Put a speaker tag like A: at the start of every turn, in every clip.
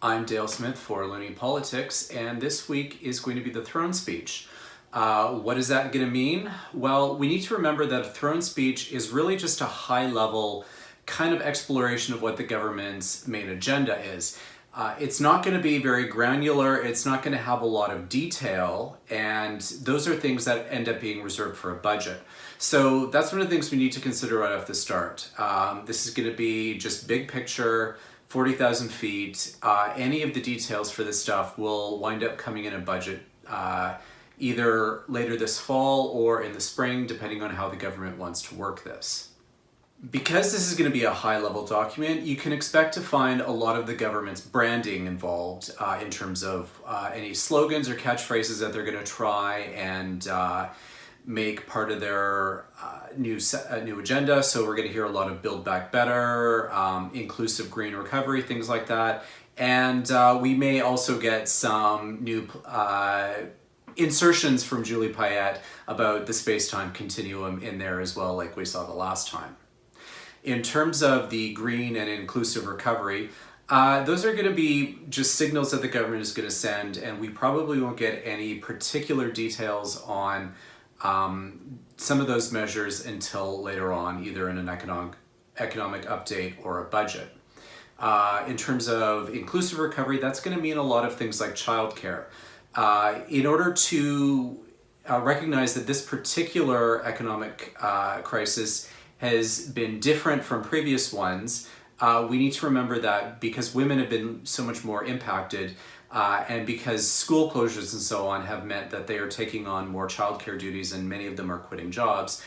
A: I'm Dale Smith for Looney Politics, and this week is going to be the throne speech. What is that going to mean? Well, we need to remember that a throne speech is really just a high-level kind of exploration of what the government's main agenda is. It's not going to be very granular, it's not going to have a lot of detail, and those are things that end up being reserved for a budget. So that's one of the things we need to consider right off the start. This is going to be just big picture, 40,000 feet. Any of the details for this stuff will wind up coming in a budget either later this fall or in the spring, depending on how the government wants to work this. Because this is going to be a high-level document, you can expect to find a lot of the government's branding involved in terms of any slogans or catchphrases that they're going to try and make part of their new agenda. So we're going to hear a lot of Build Back Better, inclusive green recovery, things like that. And we may also get some new insertions from Julie Payette about the space-time continuum in there as well, like we saw the last time. In terms of the green and inclusive recovery, those are going to be just signals that the government is going to send, and we probably won't get any particular details on some of those measures until later on, either in an economic update or a budget. In terms of inclusive recovery, that's going to mean a lot of things like childcare. In order to recognize that this particular economic crisis has been different from previous ones, we need to remember that because women have been so much more impacted and because school closures and so on have meant that they are taking on more childcare duties and many of them are quitting jobs,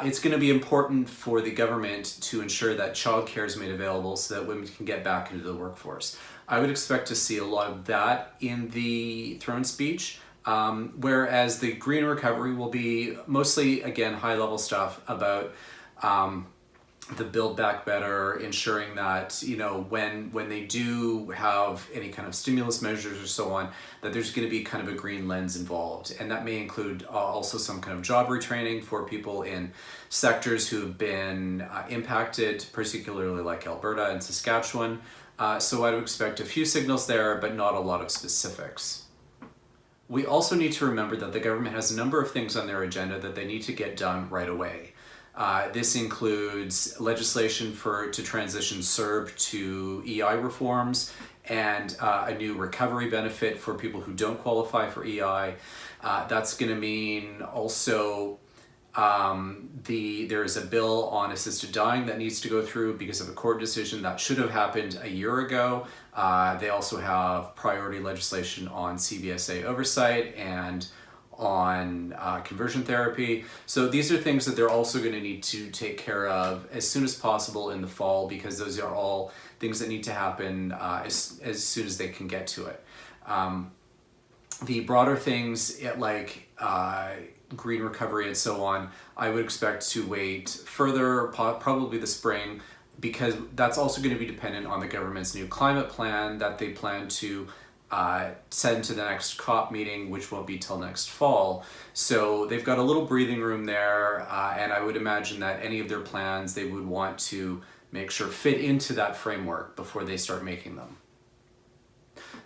A: it's going to be important for the government to ensure that childcare is made available so that women can get back into the workforce. I would expect to see a lot of that in the throne speech, whereas the green recovery will be mostly, again, high-level stuff about the Build Back Better, ensuring that, you know, when they do have any kind of stimulus measures or so on, that there's going to be kind of a green lens involved. And that may include also some kind of job retraining for people in sectors who have been impacted, particularly like Alberta and Saskatchewan. So I would expect a few signals there, but not a lot of specifics. We also need to remember that the government has a number of things on their agenda that they need to get done right away. This includes legislation to transition CERB to EI reforms and a new recovery benefit for people who don't qualify for EI. That's going to mean also there is a bill on assisted dying that needs to go through because of a court decision that should have happened a year ago. They also have priority legislation on CBSA oversight and on conversion therapy. So these are things that they're also going to need to take care of as soon as possible in the fall, because those are all things that need to happen as soon as they can get to it. The broader things like green recovery and so on, I would expect to wait further, probably the spring, because that's also going to be dependent on the government's new climate plan that they plan to send to the next COP meeting, which won't be till next fall. So they've got a little breathing room there, and I would imagine that any of their plans they would want to make sure fit into that framework before they start making them.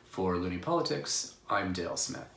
A: For Looney Politics, I'm Dale Smith.